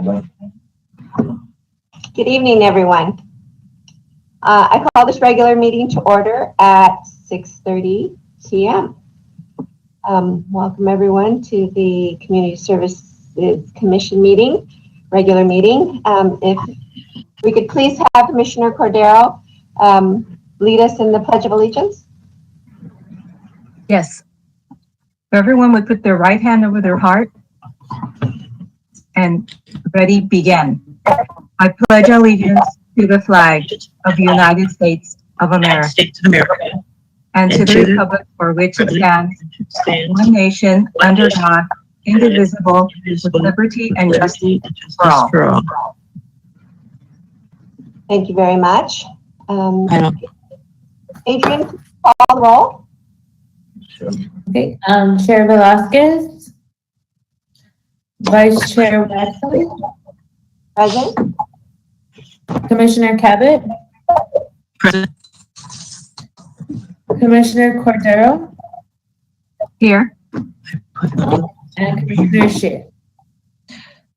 Good evening, everyone. I call this regular meeting to order at 6:30 p.m. Welcome, everyone, to the Community Services Commission meeting, regular meeting. If we could please have Commissioner Cordero lead us in the Pledge of Allegiance. Yes. Everyone would put their right hand over their heart and ready, begin. I pledge allegiance to the flag of the United States of America and to the republic for which it stands, one nation, under God, indivisible, with liberty and justice for all. Thank you very much. Adrian, call the roll. Okay, Chair Velasquez, Vice Chair Wesley, Present. Commissioner Cabot, Present. Commissioner Cordero, Here. and Commissioner Shea.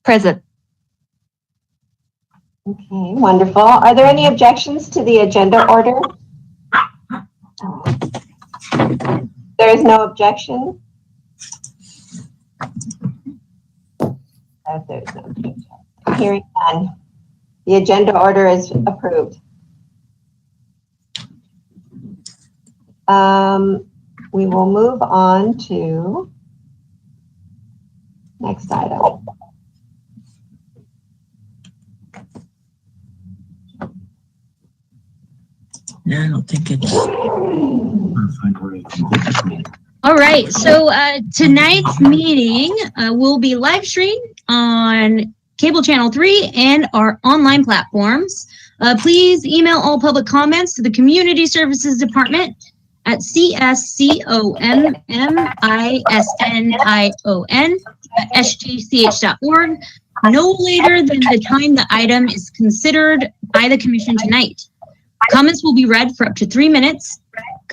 Present. Okay, wonderful. Are there any objections to the agenda order? There is no objection. There's no objection. Hearing none. The agenda order is approved. We will move on to next item. Yeah, I don't think it's. All right, so tonight's meeting will be live streamed on cable channel 3 and our online platforms. Please email all public comments to the Community Services Department at cscommisnion@sgch.org no later than the time the item is considered by the Commission tonight. Comments will be read for up to 3 minutes.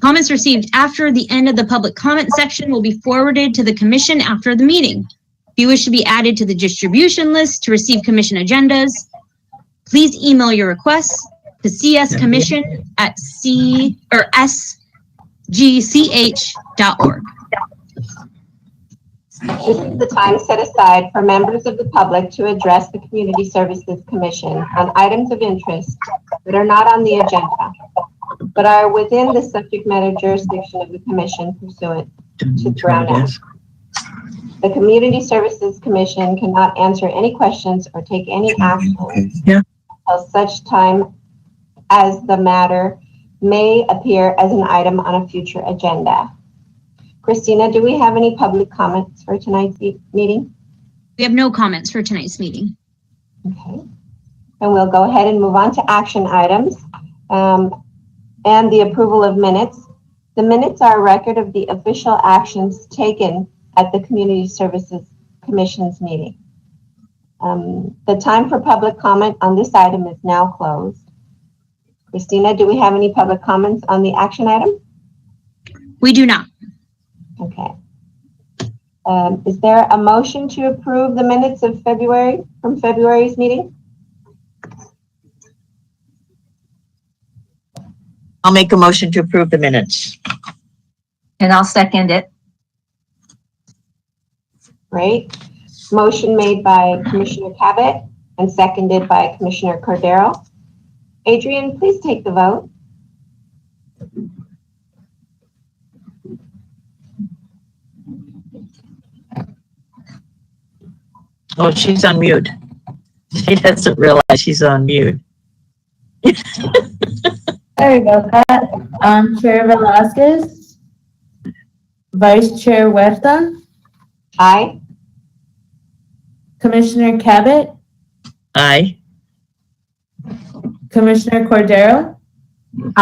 Comments received after the end of the public comment section will be forwarded to the Commission after the meeting. If you wish to be added to the distribution list to receive Commission agendas, please email your requests to cscommission@sgch.org. This is the time set aside for members of the public to address the Community Services Commission on items of interest that are not on the agenda, but are within the subject matter jurisdiction of the Commission pursuant to the Brown Act. The Community Services Commission cannot answer any questions or take any action until such time as the matter may appear as an item on a future agenda. Christina, do we have any public comments for tonight's meeting? We have no comments for tonight's meeting. Okay. And we'll go ahead and move on to action items and the approval of minutes. The minutes are a record of the official actions taken at the Community Services Commission's meeting. The time for public comment on this item is now closed. Christina, do we have any public comments on the action item? We do not. Okay. Is there a motion to approve the minutes of February's meeting? I'll make a motion to approve the minutes. And I'll second it. Great. Motion made by Commissioner Cabot and seconded by Commissioner Cordero. Adrian, please take the vote. Oh, she's on mute. She doesn't realize she's on mute. Sorry about that. Chair Velasquez, Vice Chair Huerta, Aye. Commissioner Cabot, Aye. Commissioner Cordero,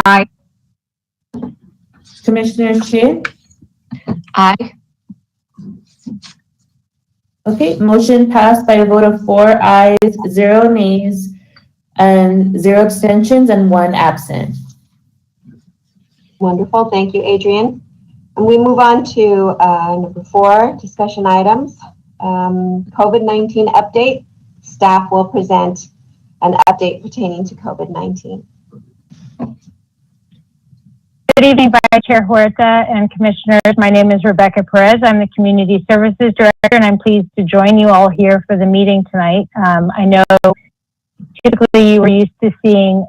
Aye. Commissioner Shea. Aye. Okay, motion passed by a vote of 4 ayes, 0 nays, and 0 abstentions, and 1 absent. Wonderful. Thank you, Adrian. And we move on to number 4, discussion items. COVID-19 update. staff will present an update pertaining to COVID-19. Good evening, Vice Chair Huerta and Commissioners. My name is Rebecca Perez. I'm the Community Services Director, and I'm pleased to join you all here for the meeting tonight. I know typically you were used to seeing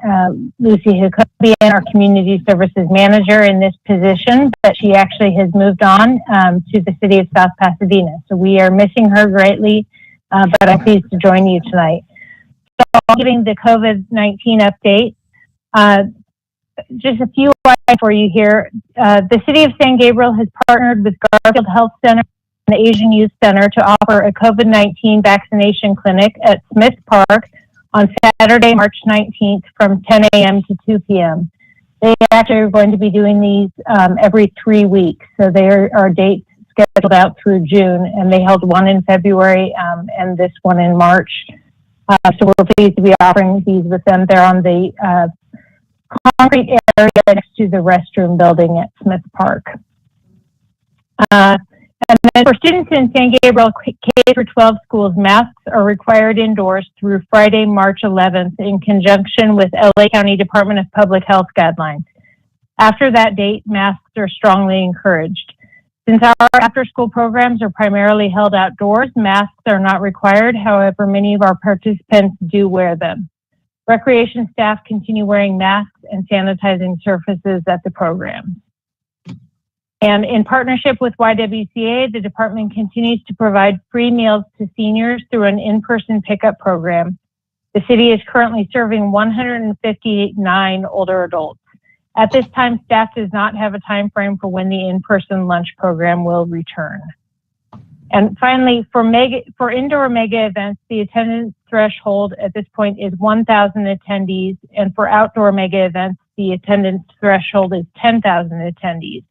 Lucy Jacobian, our Community Services Manager, in this position, but she actually has moved on to the City of South Pasadena. So we are missing her greatly, but I'm pleased to join you tonight. So I'm giving the COVID-19 update. Just a few slides for you here. The City of San Gabriel has partnered with Garfield Health Center and the Asian Youth Center to offer a COVID-19 vaccination clinic at Smith Park on Saturday, March 19th from 10 a.m. to 2 p.m. They actually are going to be doing these every 3 weeks. So there are dates scheduled out through June, and they held one in February and this one in March. So we're pleased to be offering these with them. They're on the concrete area next to the restroom building at Smith Park. And then for students in San Gabriel K-12 schools, masks are required indoors through Friday, March 11th in conjunction with LA County Department of Public Health guidelines. After that date, masks are strongly encouraged. Since our after-school programs are primarily held outdoors, masks are not required. However, many of our participants do wear them. Recreation staff continue wearing masks and sanitizing surfaces at the program. And in partnership with YWCA, the department continues to provide free meals to seniors through an in-person pickup program. The city is currently serving 159 older adults. At this time, staff does not have a time frame for when the in-person lunch program will return. And finally, for indoor mega events, the attendance threshold at this point is 1,000 attendees, and for outdoor mega events, the attendance threshold is 10,000 attendees.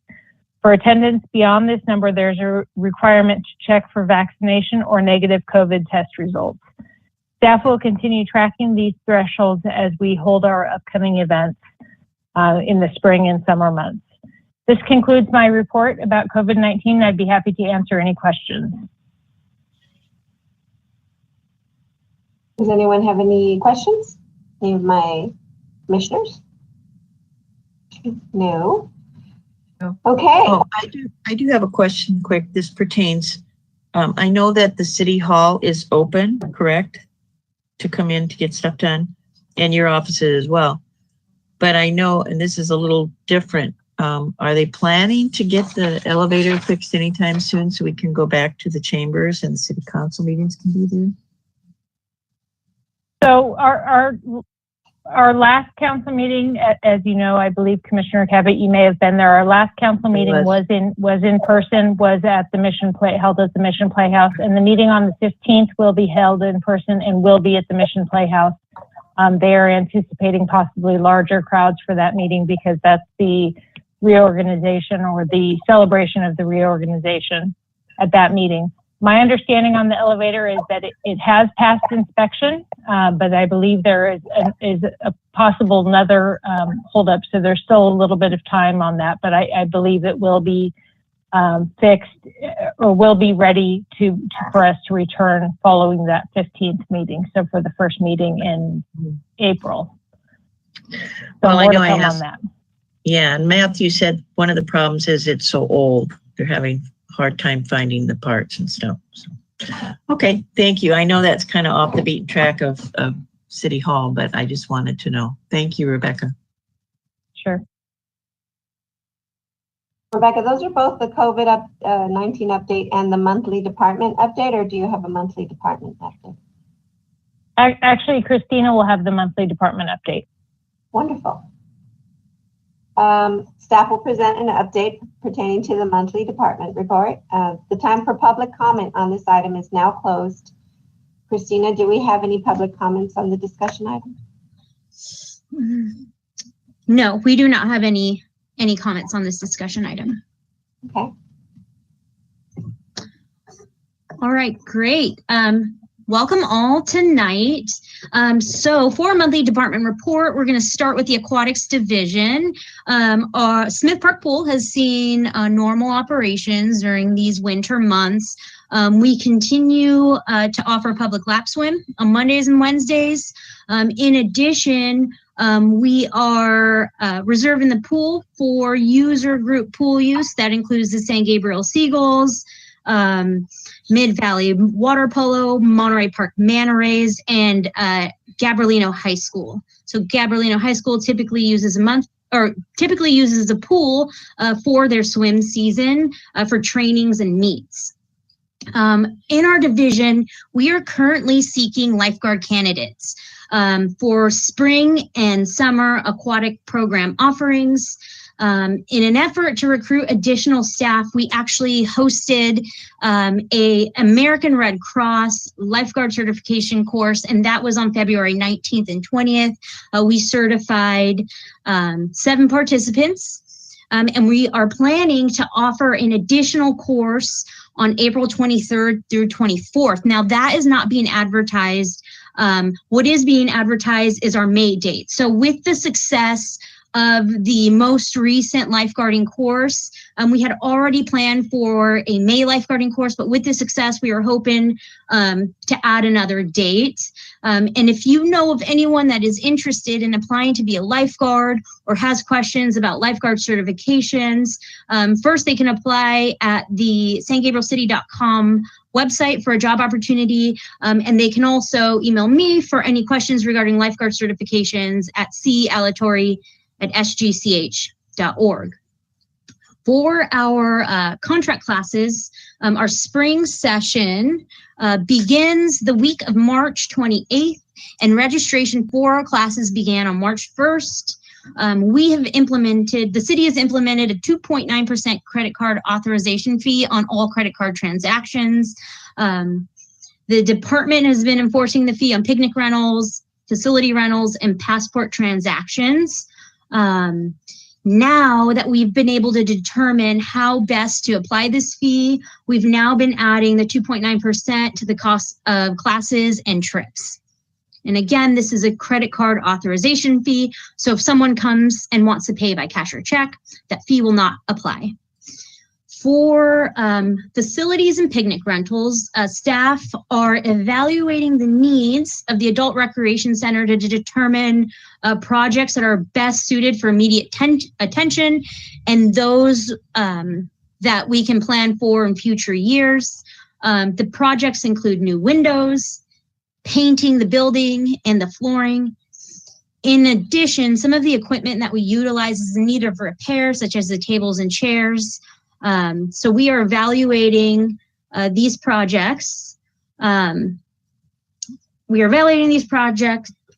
For attendance beyond this number, there's a requirement to check for vaccination or negative COVID test results. Staff will continue tracking these thresholds as we hold our upcoming events in the spring and summer months. This concludes my report about COVID-19. I'd be happy to answer any questions. Does anyone have any questions? Any of my commissioners? No. No. Okay. Oh, I do have a question quick. This pertains, I know that the city hall is open, correct? To come in to get stuff done, and your offices as well. But I know, and this is a little different, are they planning to get the elevator fixed anytime soon so we can go back to the chambers and the city council meetings can be there? So our last council meeting, as you know, I believe Commissioner Cabot, you may have been there. Our last council meeting was in person, was at the held at the Mission Playhouse, and the meeting on the 15th will be held in person and will be at the Mission Playhouse. They are anticipating possibly larger crowds for that meeting because that's the reorganization or the celebration of the reorganization at that meeting. My understanding on the elevator is that it has passed inspection, but I believe there is a possible another holdup. So there's still a little bit of time on that, but I believe it will be fixed or will be ready for us to return following that 15th meeting. So for the first meeting in April. So well, I know I on have. That. Yeah, and Matthew said one of the problems is it's so old. They're having a hard time finding the parts and stuff. So, okay, thank you. I know that's kind of off the beaten track of City Hall, but I just wanted to know. Thank you, Rebecca. Sure. Rebecca, those are both the COVID-19 update and the monthly department update, or do you have a monthly department update? Actually, Christina will have the monthly department update. Wonderful. Staff will present an update pertaining to the monthly department report. The time for public comment on this item is now closed. Christina, do we have any public comments on the discussion item? No, we do not have any comments on this discussion item. Okay. All right, great. Welcome all tonight. So for a monthly department report, we're going to start with the Aquatics Division. Smith Park Pool has seen normal operations during these winter months. We continue to offer public lap swim on Mondays and Wednesdays. In addition, we are reserving the pool for user group pool use. That includes the San Gabriel Seagulls, Mid-Valley Water Polo, Monterey Park Manta Rays, and Gabrielino High School. So Gabrielino High School typically uses a pool for their swim season for trainings and meets. In our division, we are currently seeking lifeguard candidates for spring and summer aquatic program offerings. In an effort to recruit additional staff, we actually hosted a American Red Cross lifeguard certification course, and that was on February 19th and 20th. We certified 7 participants, and we are planning to offer an additional course on April 23rd through 24th. Now, that is not being advertised. What is being advertised is our May date. So with the success of the most recent lifeguarding course, we had already planned for a May lifeguarding course, but with the success, we are hoping to add another date. And if you know of anyone that is interested in applying to be a lifeguard or has questions about lifeguard certifications, first they can apply at the sangabrielcity.com website for a job opportunity, and they can also email me for any questions regarding lifeguard certifications at c.alatorre@sgch.org. For our contract classes, our spring session begins the week of March 28th, and registration for our classes began on March 1st. The city has implemented a 2.9% credit card authorization fee on all credit card transactions. The department has been enforcing the fee on picnic rentals, facility rentals, and passport transactions. Now that we've been able to determine how best to apply this fee, we've now been adding the 2.9% to the cost of classes and trips. And again, this is a credit card authorization fee. So if someone comes and wants to pay by cash or check, that fee will not apply. For facilities and picnic rentals, staff are evaluating the needs of the Adult Recreation Center to determine projects that are best suited for immediate attention and those that we can plan for in future years. The projects include new windows, painting the building and the flooring. In addition, some of the equipment that we utilize is in need of repair, such as the tables and chairs. So we are evaluating these projects. And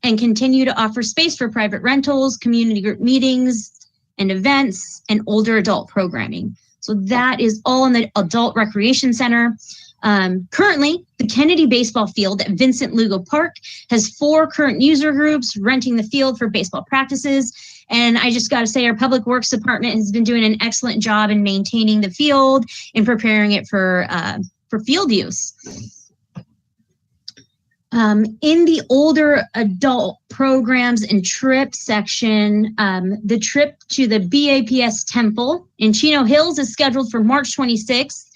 continue to offer space for private rentals, community group meetings and events, and older adult programming. So that is all in the Adult Recreation Center. Currently, the Kennedy baseball field at Vincent Lugo Park has 4 current user groups renting the field for baseball practices. And I just got to say, our Public Works Department has been doing an excellent job in maintaining the field and preparing it for field use. In the older adult programs and trips section, the trip to the BAPS Temple in Chino Hills is scheduled for March 26th.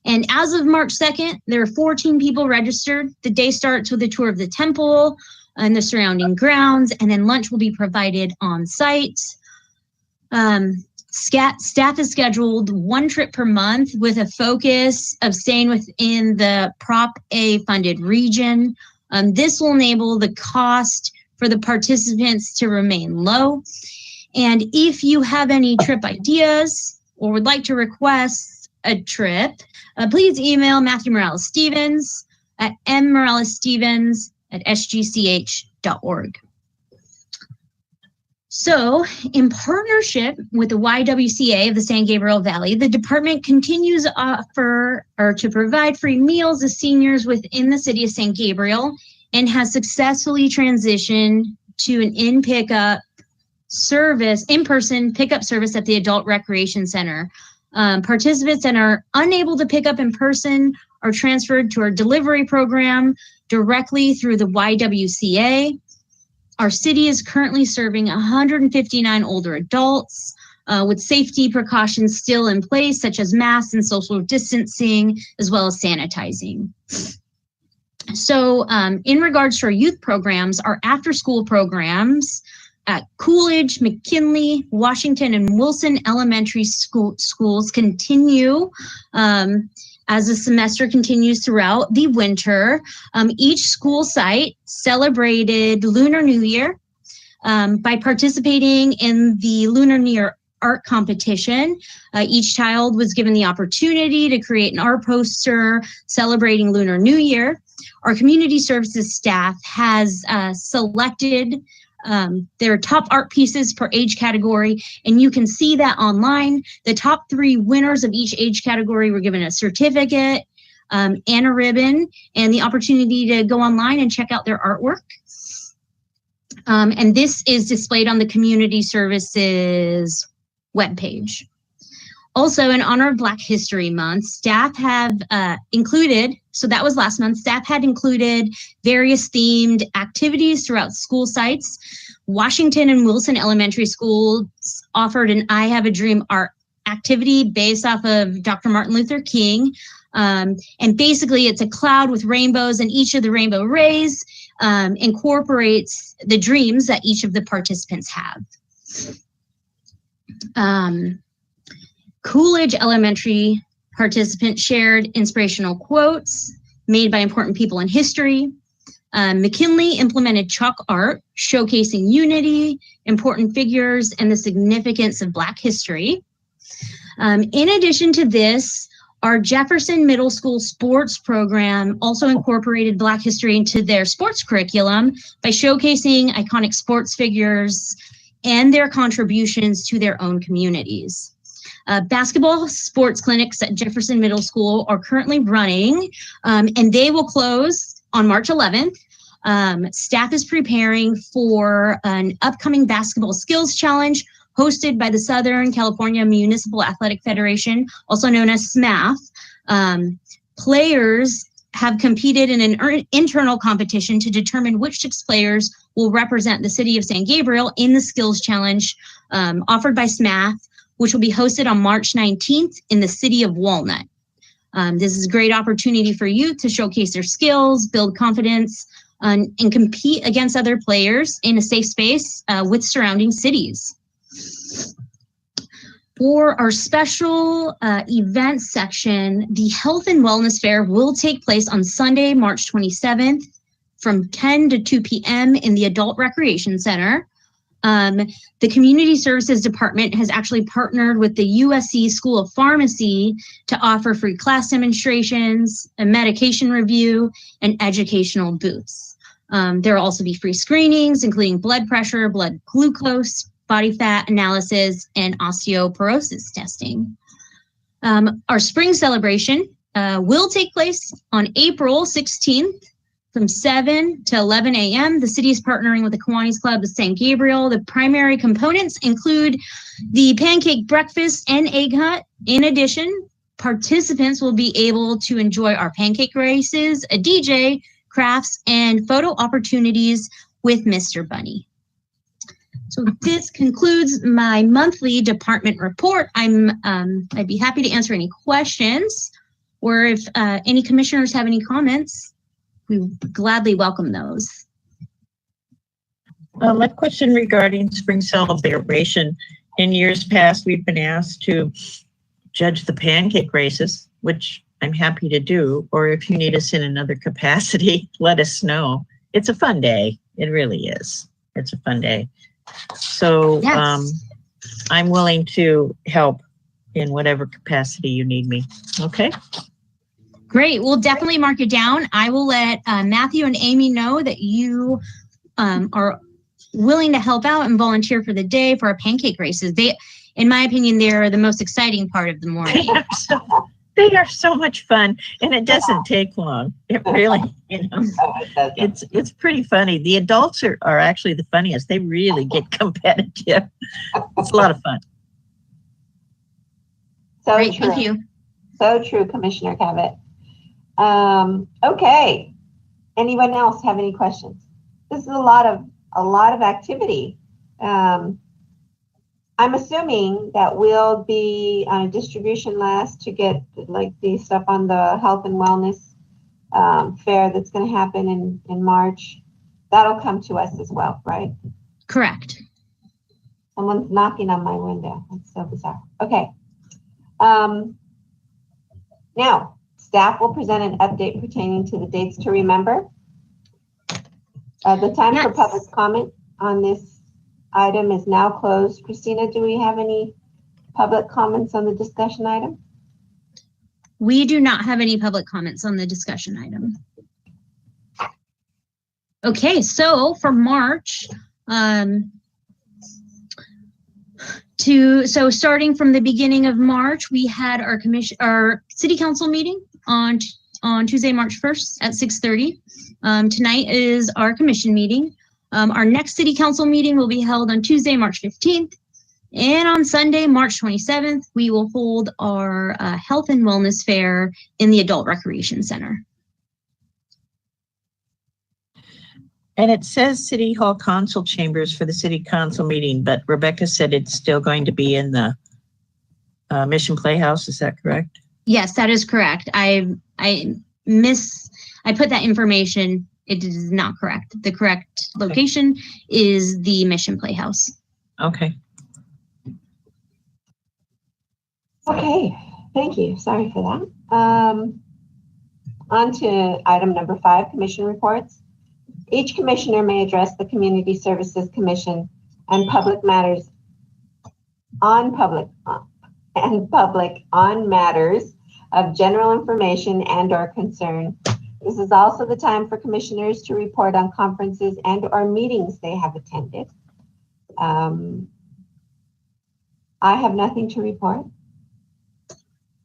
And as of March 2nd, there are 14 people registered. The day starts with a tour of the temple and the surrounding grounds, and then lunch will be provided on site. Staff is scheduled 1 trip per month with a focus of staying within the Prop A funded region. This will enable the cost for the participants to remain low. And if you have any trip ideas or would like to request a trip, please email Matthew Morales-Stevens at mmorales-stevens@sgch.org. So, in partnership with the YWCA of the San Gabriel Valley, the department continues to offer or to provide free meals to seniors within the city of San Gabriel and has successfully transitioned to an in-person pickup service at the Adult Recreation Center. Participants that are unable to pick up in person are transferred to our delivery program directly through the YWCA. Our city is currently serving 159 older adults. with safety precautions still in place, such as masks and social distancing, as well as sanitizing. So in regards to our youth programs, our after-school programs at Coolidge, McKinley, Washington, and Wilson elementary schools continue as the semester continues throughout the winter. Each school site celebrated Lunar New Year by participating in the Lunar New Year art competition. Each child was given the opportunity to create an art poster celebrating Lunar New Year. Our community services staff has selected their top art pieces per age category, and you can see that online. The top 3 winners of each age category were given a certificate and a ribbon and the opportunity to go online and check out their artwork. And this is displayed on the community services webpage. Also, in honor of Black History Month, staff have included, so that was last month, staff had included various themed activities throughout school sites. Washington and Wilson Elementary Schools offered an I Have a Dream art activity based off of Dr. Martin Luther King. And basically it's a cloud with rainbows, and each of the rainbow rays incorporates the dreams that each of the participants have. Coolidge Elementary participants shared inspirational quotes made by important people in history. McKinley implemented chalk art showcasing unity, important figures, and the significance of Black history. In addition to this, our Jefferson Middle School sports program also incorporated Black history into their sports curriculum by showcasing iconic sports figures and their contributions to their own communities. Basketball sports clinics at Jefferson Middle School are currently running, and they will close on March 11th. Staff is preparing for an upcoming basketball skills challenge hosted by the Southern California Municipal Athletic Federation, also known as SMAF. Players have competed in an internal competition to determine which 6 players will represent the city of San Gabriel in the skills challenge offered by SMAF, which will be hosted on March 19th in the city of Walnut. This is a great opportunity for youth to showcase their skills, build confidence, and compete against other players in a safe space with surrounding cities. For our special events section, the Health and Wellness Fair will take place on Sunday, March 27th from 10 to 2 p.m. in the Adult Recreation Center. The Community Services Department has actually partnered with the USC School of Pharmacy to offer free class demonstrations, a medication review, and educational booths. There will also be free screenings, including blood pressure, blood glucose, body fat analysis, and osteoporosis testing. Our spring celebration will take place on April 16th from 7 to 11 a.m. The city is partnering with the Kiwanis Club of San Gabriel. The primary components include the pancake breakfast and egg hunt. In addition, participants will be able to enjoy our pancake races, a DJ, crafts, and photo opportunities with Mr. Bunny. So this concludes my monthly department report. I'd be happy to answer any questions, or if any commissioners have any comments, we would gladly welcome those. My question regarding spring celebration. In years past, we've been asked to judge the pancake races, which I'm happy to do, or if you need us in another capacity, let us know. It's a fun day. It really is. It's a fun day. So yes. I'm willing to help in whatever capacity you need me. Okay. Great. We'll definitely mark it down. I will let Matthew and Amy know that you are willing to help out and volunteer for the day for our pancake races. They, in my opinion, they're the most exciting part of the morning. They are so much fun, and it doesn't take long. It really, it's pretty funny. The adults are actually the funniest. They really get competitive. It's a lot of fun. So Great, true. thank you. So true, Commissioner Cabot. Okay. Anyone else have any questions? This is a lot of activity. I'm assuming that we'll be on a distribution list to get like the stuff on the health and wellness fair that's going to happen in March. That'll come to us as well, right? Correct. Someone's knocking on my window. That's so bizarre. Okay. Now, staff will present an update pertaining to the dates to remember. The time for Yes. public comment on this item is now closed. Christina, do we have any public comments on the discussion item? We do not have any public comments on the discussion item. Okay, so for March, starting from the beginning of March, we had our city council meeting on Tuesday, March 1st at 6:30. Tonight is our commission meeting. Our next city council meeting will be held on Tuesday, March 15th. And on Sunday, March 27th, we will hold our health and wellness fair in the Adult Recreation Center. And it says City Hall Council Chambers for the City Council meeting, but Rebecca said it's still going to be in the Mission Playhouse. Is that correct? Yes, that is correct. I put that information. It is not correct. The correct location is the Mission Playhouse. Okay. Okay, thank you. Sorry for that. On to item number 5, commission reports. Each commissioner may address the Community Services Commission and public matters on matters of general information and/or concern. This is also the time for commissioners to report on conferences and/or meetings they have attended. I have nothing to report.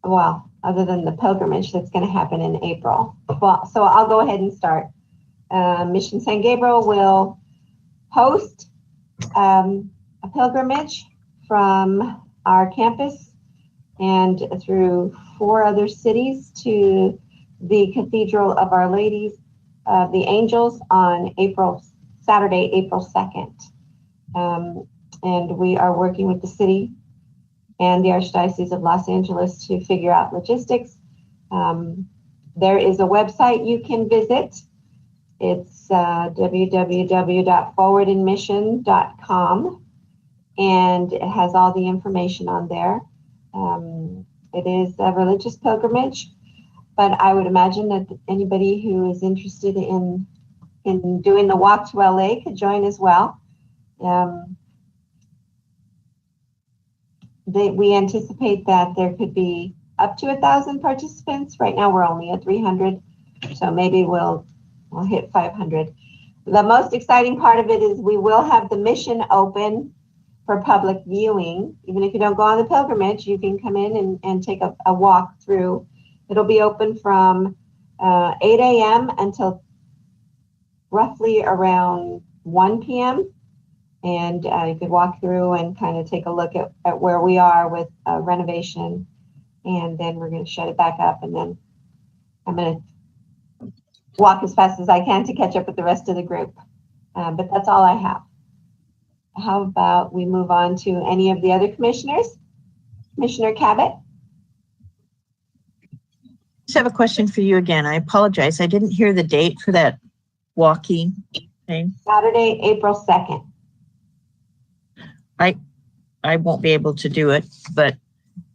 Well, other than the pilgrimage that's going to happen in April. Well, so I'll go ahead and start. Mission San Gabriel will host a pilgrimage from our campus and through 4 other cities to the Cathedral of Our Ladies of the Angels on Saturday, April 2nd. And we are working with the city and the Archdiocese of Los Angeles to figure out logistics. There is a website you can visit. It's www.forwardinmission.com, and it has all the information on there. It is a religious pilgrimage, but I would imagine that anybody who is interested in doing the walk to LA could join as well. We anticipate that there could be up to 1,000 participants. Right now we're only at 300, so maybe we'll hit 500. The most exciting part of it is we will have the mission open for public viewing. Even if you don't go on the pilgrimage, you can come in and take a walk through. It'll be open from 8 a.m. until roughly around 1 p.m. And you could walk through and kind of take a look at where we are with renovation. And then we're going to shut it back up. And then I'm going to walk as fast as I can to catch up with the rest of the group. But that's all I have. How about we move on to any of the other commissioners? Commissioner Cabot? Just have a question for you again. I apologize. I didn't hear the date for that walking thing. Saturday, April 2nd. I won't be able to do it, but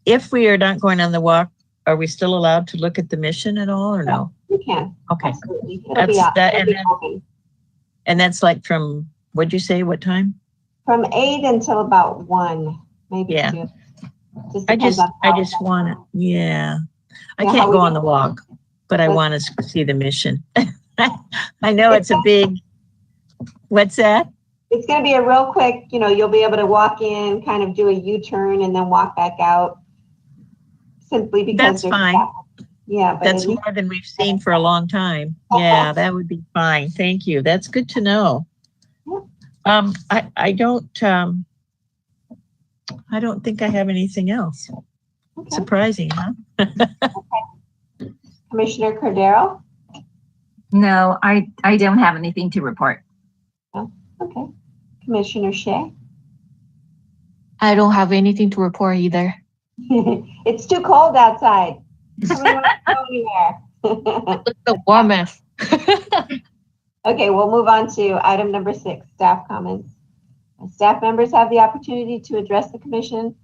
if we are not going on the walk, are we still allowed to look at the mission at all or no? You can. Okay. Absolutely. That's that, it'll be open. And that's like from, what'd you say, what time? From 8 until about 1, maybe Yeah. 2. I just want it. Yeah. I Yeah, can't how go we on the walk, but I But- want to see the mission. I know it's a big, what's that? It's going to be a real quick, you'll be able to walk in, kind of do a U-turn and then walk back out simply because That's there's fine. traffic. Yeah, but That's at least- more than we've seen for a long time. Yeah, that would be fine. Thank you. That's good to know. I don't think I have anything else. Okay. Surprising, huh? Commissioner Cordero? No, I don't have anything to report. Okay. Commissioner Shea? I don't have anything to report either. It's too cold outside. We don't want to go anywhere. It's the warmest. Okay, we'll move on to item number 6, staff comments. Staff members have the opportunity to address the commission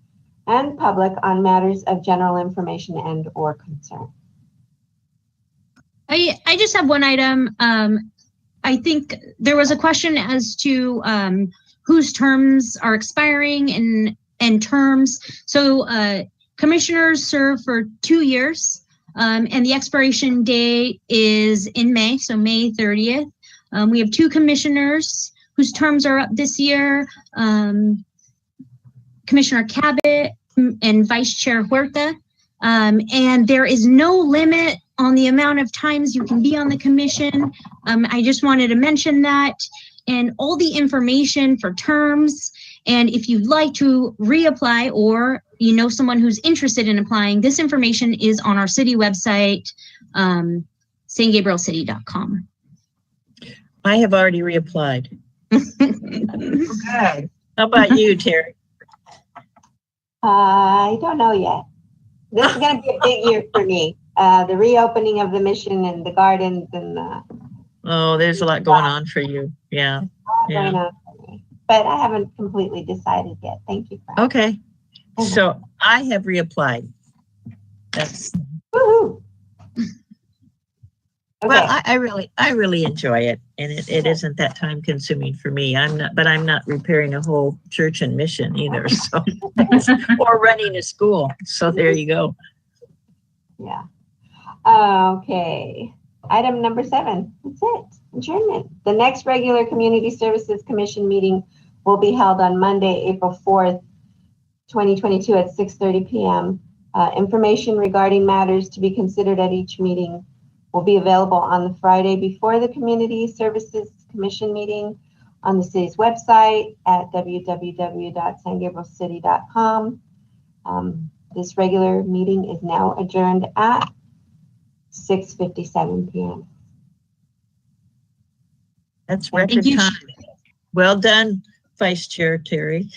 and public on matters of general information and or concern. I just have one item. I think there was a question as to whose terms are expiring and terms. So commissioners serve for 2 years, and the expiration date is in May, so May 30th. We have 2 commissioners whose terms are up this year, Commissioner Cabot and Vice Chair Huerta. And there is no limit on the amount of times you can be on the commission. I just wanted to mention that, and all the information for terms. And if you'd like to reapply, or you know someone who's interested in applying, this information is on our city website, stgabrielcity.com. I have already reapplied. Good. How about you, Terry? I don't know yet. This is going to be a big year for me. The reopening of the mission and the gardens and Oh, there's a lot going on for you. Yeah. going on for me. But I haven't completely decided yet. Thank you. For Okay. So I have reapplied. That's Woohoo! Okay. well, I really enjoy it, and it isn't that time consuming for me. I'm not repairing a whole church and mission either, so or running a school. So there you go. Yeah. Okay. Item number 7. That's it. Adjournment. The next regular Community Services Commission meeting will be held on Monday, April 4th, 2022 at 6:30 p.m. Information regarding matters to be considered at each meeting will be available on the Friday before the Community Services Commission meeting on the city's website at www.stgabrielcity.com. This regular meeting is now adjourned at 6:57 p.m. That's record time. Well done, Vice Chair Terry.